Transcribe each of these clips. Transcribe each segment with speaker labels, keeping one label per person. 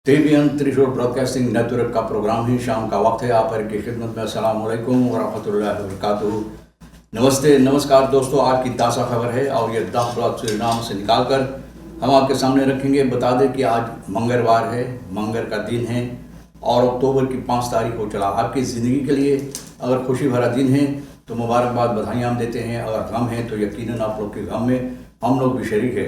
Speaker 1: TVN त्रिशूल broadcasting network का programme ही शाम का वक्त है। आप हर की खिदमत में अस्सलाम वालेकुम व रहमतुल्लाहि व बरकातुहू। नमस्ते नमस्कार दोस्तों, आज की ताज़ा खबर है और ये दाह ब्लॉग सूरीनाम से निकाल कर हम आपके सामने रखेंगे। बता दें कि आज मंगलवार है, मंगल का दिन है और अक्टूबर की 5 तारीख को चला। आपकी ज़िंदगी के लिए अगर खुशी भरा दिन है तो मुबारकबाद, बधाइयाँ हम देते हैं। अगर गम है तो यकीनन आप लोग के गम में हम लोग भी शरीक है।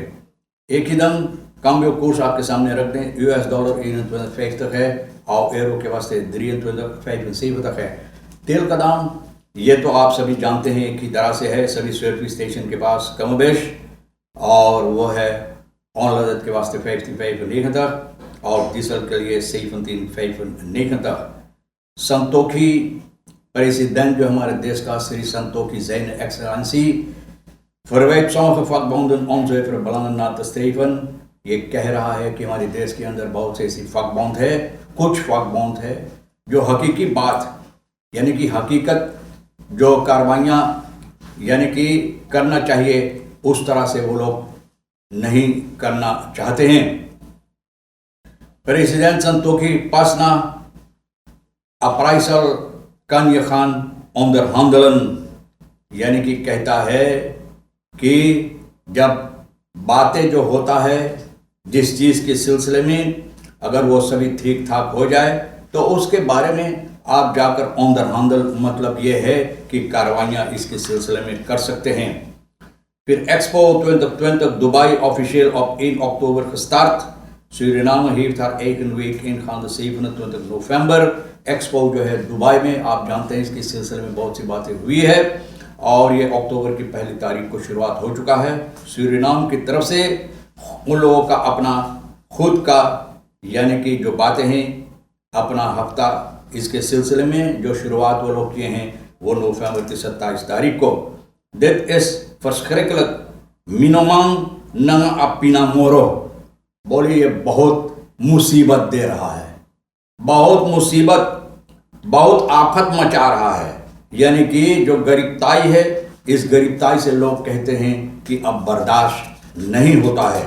Speaker 1: एक ही दम cambio koers आपके सामने रख दें। US डॉलर 21,50 है और यूरो के वास्ते 23,75 है। तेल का दाम ये तो आप सभी जानते हैं एक ही तरह से है सभी सर्विस स्टेशन के पास कमोबेश, और वो है ऑनलाइन के वास्ते 55 और डीजल के लिए 17,95। संतोखी प्रेसिडेंट जो हमारे देश का श्री संतोखी ज़ैन excellency verwijt sommige vakbonden om ze verbelangen na te streven। ये कह रहा है कि हमारे देश के अंदर बहुत से ऐसी vakbond है, कुछ vakbond है जो हकीकी बात यानी कि हकीकत जो कार्रवाइयाँ यानी कि करना चाहिए उस तरह से वो लोग नहीं करना चाहते हैं। प्रेसिडेंट संतोखी पासना अप्राइसल kan je gaan onderhandelen, यानी कि कहता है कि जब बातें जो होता है जिस चीज़ के सिलसिले में अगर वो सभी ठीक ठाक हो जाए तो उसके बारे में आप जाकर onderhandel मतलब ये है कि कार्रवाइयाँ इसके सिलसिले में कर सकते हैं। फिर expo 2020 Dubai official op 1 oktober gestart। Suriname heeft haar eigen week ingaande 27 november। Expo जो है दुबई में, आप जानते हैं इसके सिलसिले में बहुत सी बातें हुई है और ये अक्टूबर की 1 तारीख को शुरुआत हो चुका है। सूरीनाम की तरफ से उन लोगों का अपना खुद का यानी कि जो बातें हैं अपना हफ्ता इसके सिलसिले में जो शुरुआत वो लोग किए हैं वो नवंबर की 27 तारीख को। Dit is verschrikkelijk minoman nanga apina moro। बोलिए ये बहुत मुसीबत दे रहा है, बहुत मुसीबत, बहुत आफत मचा रहा है। यानी कि जो गरीबताई है इस गरीबताई से लोग कहते हैं कि अब बर्दाश्त नहीं होता है।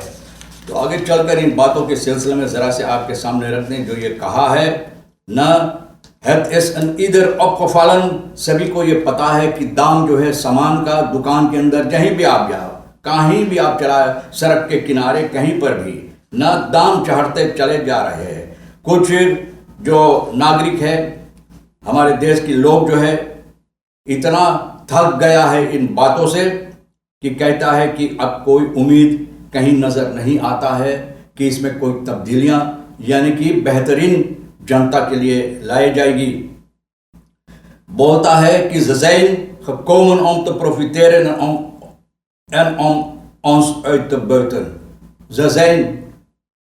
Speaker 1: तो आगे चलकर इन बातों के सिलसिले में ज़रा से आपके सामने रख दें। जो ये कहा है न het is een ieder opgevallen, सभी को ये पता है कि दाम जो है सामान का दुकान के अंदर कहीं भी आप जाओ, कहीं भी आप चला सड़क के किनारे कहीं पर भी न दाम चढ़ते चले जा रहे हैं। कुछ जो नागरिक है हमारे देश के लोग जो है इतना थक गया है इन बातों से कि कहता है कि अब कोई उम्मीद कहीं नज़र नहीं आता है कि इसमें कोई तब्दीलियां यानी कि बेहतरीन जनता के लिए लाई जाएगी। बोलता है कि ज़ैन gekomen om te profiteren en om ons uit te buiten। ज़ैन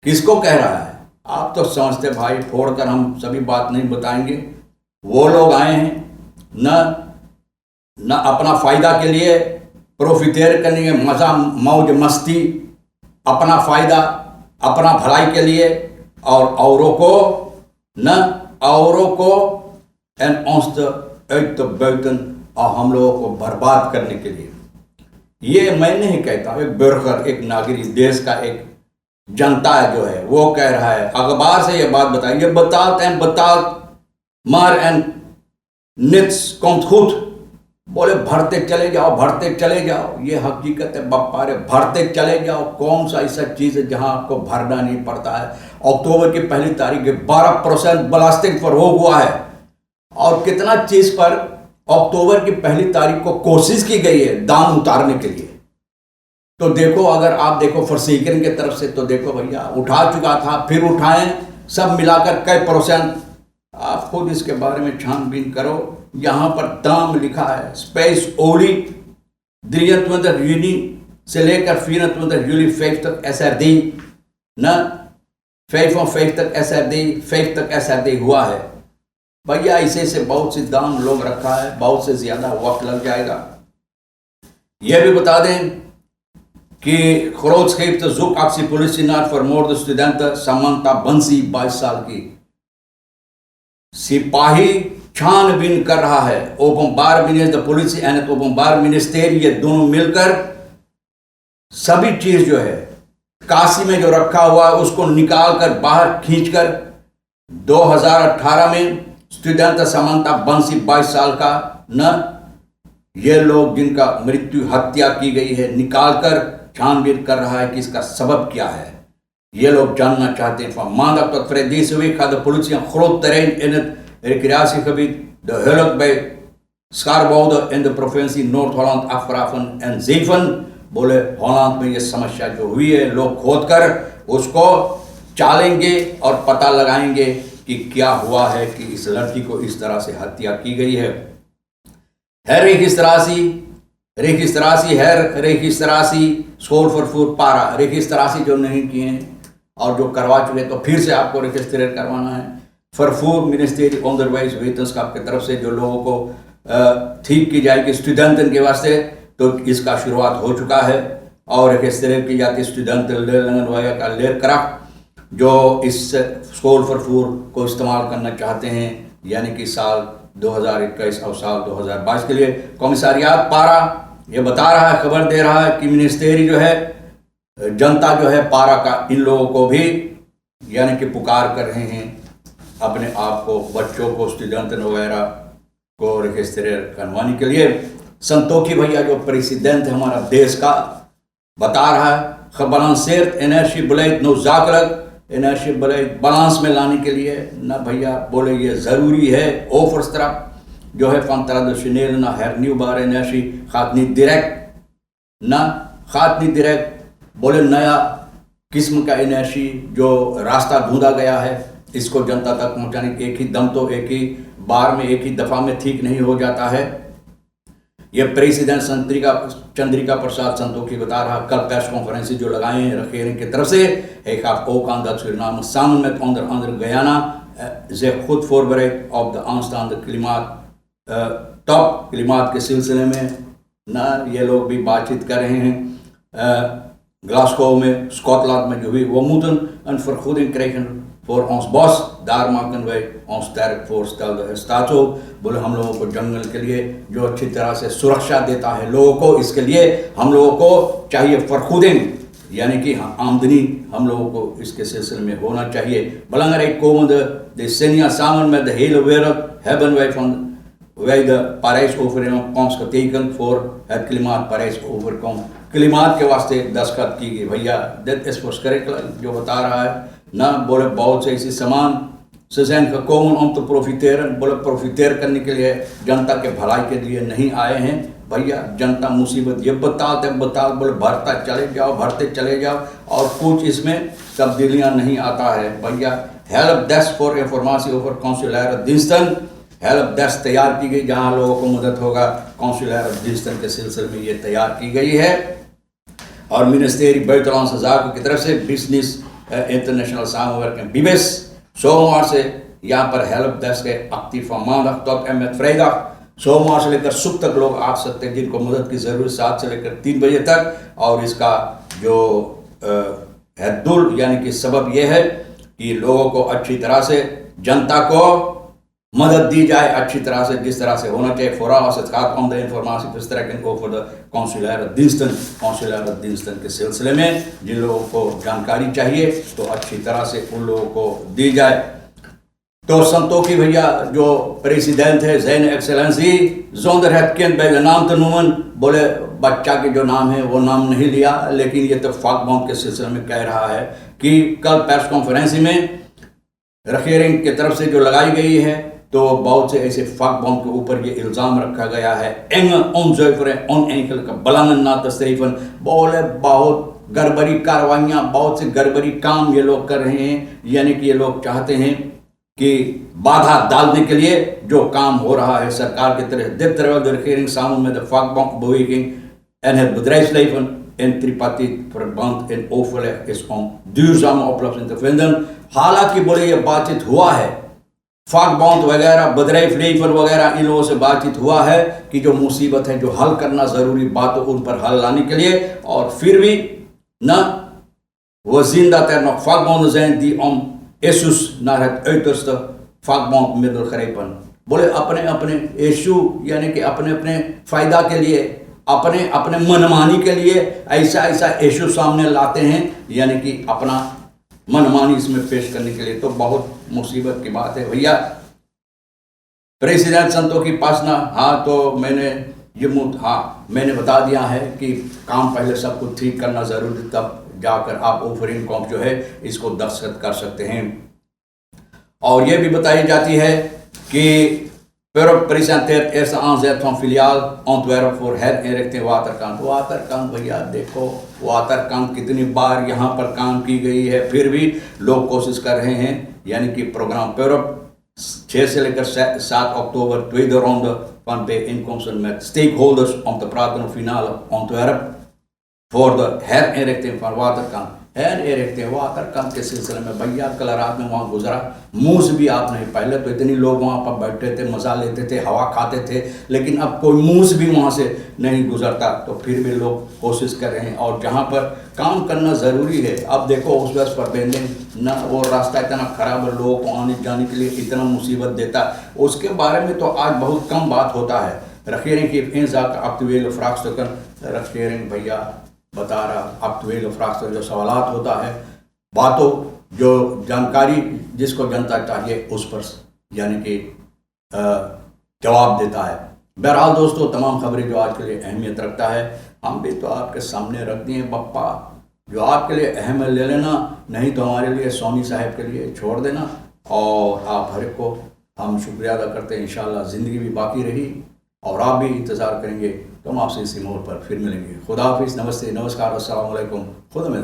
Speaker 1: किसको कह रहा है? आप तो समझते भाई, छोड़कर हम सभी बात नहीं बताएंगे। वो लोग आए हैं न अपना फ़ायदा के लिए प्रोफिटेर करने के मज़ा मौज मस्ती, अपना फ़ायदा अपना भलाई के लिए और औरों को एन ओंस्ट uit te buiten और हम लोगों को बर्बाद करने के लिए। ये मैं नहीं कहता, एक बर्गर, एक नागरिक, देश का एक जनता जो है वो कह रहा है। अखबार से ये बात बताई, ये betaalt maar en niets komt goed। बोले भरते चले जाओ, भरते चले जाओ। ये हकीकत है बप्पारे, भरते चले जाओ। कौन सा ऐसा चीज़ है जहां आपको भरना नहीं पड़ता है। अक्टूबर की 1 तारीख 12% ब्लास्टिंग पर हो हुआ है और कितना चीज़ पर अक्टूबर की 1 तारीख को कोशिश की गई है दाम उतारने के लिए। तो देखो, अगर आप देखो फर्सीकरण की तरफ से तो देखो भैया उठा चुका था, फिर उठाएं, सब मिलाकर कई %। आप खुद इसके बारे में छानबीन करो। यहाँ पर दाम लिखा है स्पेस ओली 23 juni से लेकर 24 juli 50 SRD न 55 SRD 50 SRD हुआ है। भैया इसे से बहुत सी दाम लोग रखा है, बहुत से ज़्यादा वक्त लग जाएगा। यह भी बता दें कि groot heeft de zoekactie politie naar vermoorde studenten Samantha Bansi 22 साल की। सिपाही छानबीन कर रहा है। ओपनबार मिनिस्टर पुलिस एंड ओपनबार मिनिस्टर ये दोनों मिलकर सभी चीज जो है काशी में जो रखा हुआ है उसको निकाल कर बाहर खींचकर 2018 में स्टूडेंट समंता बंसी 22 साल का न ये लोग जिनका मृत्यु हत्या की गई है निकालकर छानबीन कर रहा है कि इसका सबब क्या है। ये लोग जानना चाहते हैं। Van maandag tot vrijdag deze week gaat de politie een groot terrein in het recreatiegebied de Hulk bij Scharwoude in de provincie Noord-Holland afgraven en 7 बोले हॉलैंड में ये समस्या जो हुई है लोग खोद कर उसको चालेंगे और पता लगाएंगे कि क्या हुआ है कि इस लड़की को इस तरह से हत्या की गई है। रेगिस्त्रासी स्कोर फॉर फूड पारा रेगिस्त्रासी जो नहीं किए हैं और जो करवा चुके तो फिर से आपको रजिस्ट्रेट करवाना है। फरफूर मिनिस्ट्री ऑनरवाइज वेतनस्काप की तरफ से जो लोगों को ठीक की जाएगी स्टूडेंट के वास्ते तो इसका शुरुआत हो चुका है और रजिस्ट्रेट की जाती स्टूडेंट लेरलंगनवाया का लेर क्राफ्ट जो इस स्कोर फरफूर को इस्तेमाल करना चाहते हैं यानी कि साल 2021 और साल 2022 के लिए। कॉमिसारियात पारा ये बता रहा है खबर दे रहा है कि मिनिस्ट्री जो है जनता जो है पारा का इन लोगों को भी यानी कि पुकार कर रहे हैं अपने आप को बच्चों को स्टूडेंट वगैरह को रजिस्ट्रेट करवाने के लिए। संतोखी भैया जो प्रेसिडेंट है हमारा देश का बता रहा है gebalanceerd energiebeleid noodzakelijk energiebeleid balans में लाने के लिए ना भैया बोले ये ज़रूरी है। overstrap जो है van traditionele naar hernieuwbare energie gaat niet direct बोले नया किस्म का एनर्जी जो रास्ता ढूंढा गया है इसको जनता तक पहुंचाने एक ही दम तो एक ही बार में एक ही दफा में ठीक नहीं हो जाता है। यह प्रेसिडेंट चंद्रिका प्रसाद संतोखी बता रहा कल प्रेस कॉन्फ्रेंस जो लगाए हैं regering की तरफ से ik gaf ook aan dat Suriname samen met onder andere Guyana zich goed voorbereidt op de aanstaande top klimaat के सिलसिले में ना ये लोग भी बातचीत कर रहे हैं। ग्लासगो में स्कॉटलैंड में जो हुई we moeten een vergoeding krijgen voor ons bos daar maken wij ons sterk voor stelde stato बोले हम लोगों को जंगल के लिए जो अच्छी तरह से सुरक्षा देता है लोगों को इसके लिए हम लोगों को चाहिए vergoeding यानी कि आमदनी हम लोगों को इसके सिलसिले में होना चाहिए। Belangrijk komende decennia samen met de hele wereld hebben wij de Parijs-overeenkomst getekend voor het klimaat Parijs-overeenkomst klimaat के वास्ते दस्तखत की गई। भैया dit is verschrikkelijk जो बता रहा है ना बोले बहुत से ऐसे सामान से zijn gekomen om te profiteren बोले प्रॉफिटेर करने के लिए जनता के भलाई के लिए नहीं आए हैं। भैया जनता मुसीबत ये बताते बोले भरते चले जाओ और कुछ इसमें तब्दीलियां नहीं आता है। भैया help desk for information over councillor दिनस्तन हेल्प डेस्क तैयार की गई जहां लोगों को मदद होगा काउंसिलर दिनस्तन के सिलसिले में ये तैयार की गई है। और मिनिस्ट्री buitenlandse zaken की तरफ से बिजनेस इंटरनेशनल samenwerking BIBIS सोमवार से यहाँ पर हेल्प डेस्क है active van maandag tot en met vrijdag सोमवार से लेकर सुबह तक लोग आ सकते हैं जिनको मदद की जरूरत 7 से लेकर 3 बजे तक। और इसका जो हेद्दुल यानी कि सबब यह है कि लोगों को अच्छी तरह से जनता को मदद दी जाए अच्छी तरह से जिस तरह से होना चाहिए। vooral als het gaat om de informatieverstrekking over de consulaire diensten के सिलसिले में जिन लोगों को जानकारी चाहिए तो अच्छी तरह से उन लोगों को दी जाए। तो संतोखी भैया जो प्रेसिडेंट है ज़ैन excellency zonder het kind bij de नाम te noemen बोले बच्चा के जो नाम है वो नाम नहीं लिया लेकिन ये तो फाकबॉन्ड के सिलसिले में कह रहा है कि कल प्रेस कॉन्फ्रेंस में regering की तरफ से जो लगाई गई है तो बहुत से ऐसे vakbond के ऊपर ये इल्ज़ाम रखा गया है enge onzuivere onenkelijke belangen na te streven बोले बहुत गड़बड़ी कार्रवाइयाँ बहुत से गड़बड़ी काम ये लोग कर रहे हैं यानी कि ये लोग चाहते हैं कि बाधा डालने के लिए जो काम हो रहा है सरकार की तरफ dit terwijl de regering samen met de vakbondbeweging en het bedrijfsleven in tripartite verband in overleg is om duurzame oplossingen te vinden। हालांकि बोले ये बातचीत हुआ है vakbond वगैरह bedrijfsleven वगैरह इन लोगों से बातचीत हुआ है कि जो मुसीबत है जो हल करना ज़रूरी बातों उन पर हल लाने के लिए और फिर भी न we zien dat er nog vakbonden zijn die om issues naar het uiterste vakbondmiddel grijpen। बोले अपने अपने इशू यानी कि अपने अपने फायदा के लिए अपने अपने मनमानी के लिए ऐसा ऐसा इशू सामने लाते हैं, यानी कि अपना मनमानी इसमें पेश करने के लिए, तो बहुत मुसीबत की बात है भैया। प्रेसिडेंट संतोखी पासना, हाँ तो मैंने बता दिया है कि काम पहले सब कुछ ठीक करना ज़रूरी, तब जाकर आप ओफरिंग कॉम्प जो है इसको दस्तखत कर सकते हैं। और ये भी बताई जाती है कि पर presenteert eerste aanzet van filiaal Antwerp voor herinrichting waterkant। वाटरकंप भैया देखो, वाटरकंप कितनी बार यहाँ पर काम की गई है, फिर भी लोग कोशिश कर रहे हैं, यानी कि प्रोग्राम Purp 6 से लेकर 7 oktober tweede ronde van bijeenkomsten met stakeholders om te praten over finale Antwerp voor de herinrichting van waterkant। हरिख्तिंग वाटरकंप के सिलसिले में भैया कल रात में वहाँ गुजरा, मुँह से भी आप नहीं, पहले तो इतने लोग वहाँ पर बैठे थे, मज़ा लेते थे, हवा खाते थे, लेकिन अब कोई मुँह से भी वहाँ से नहीं गुजरता, तो फिर भी लोग कोशिश कर रहे हैं। और जहाँ पर काम करना ज़रूरी है, अब देखो उस वजह पर बेंडिंग न, वो रास्ता इतना ख़राब है, लोगों को आने जाने के लिए इतना मुसीबत देता, उसके बारे में तो आज बहुत कम बात होता है। रखें कि इन एक्चुअल फ्राक्स्टकन रखें भैया बता रहा एक्चुअल फ्राक्स्टर जो सवालात होता है, बातों जो जानकारी जिसको जनता चाहिए उस पर यानी कि जवाब देता है। बहरहाल दोस्तों, तमाम खबरें जो आज के लिए अहमियत रखता है हम भी तो आपके सामने रख दिए बप्पा, जो आपके लिए अहम है ले लेना, नहीं तो हमारे लिए सोनी साहब के लिए छोड़ देना। और आप हर एक को हम शुक्रिया अदा करते हैं। इंशाअल्लाह ज़िंदगी भी बाकी रही और आप भी इंतज़ार करेंगे, तो हम आपसे इसी मोड़ पर फिर मिलेंगे। खुदा हाफिज़, नमस्ते, नमस्कार, अस्सलाम वालेकुम, खुदा में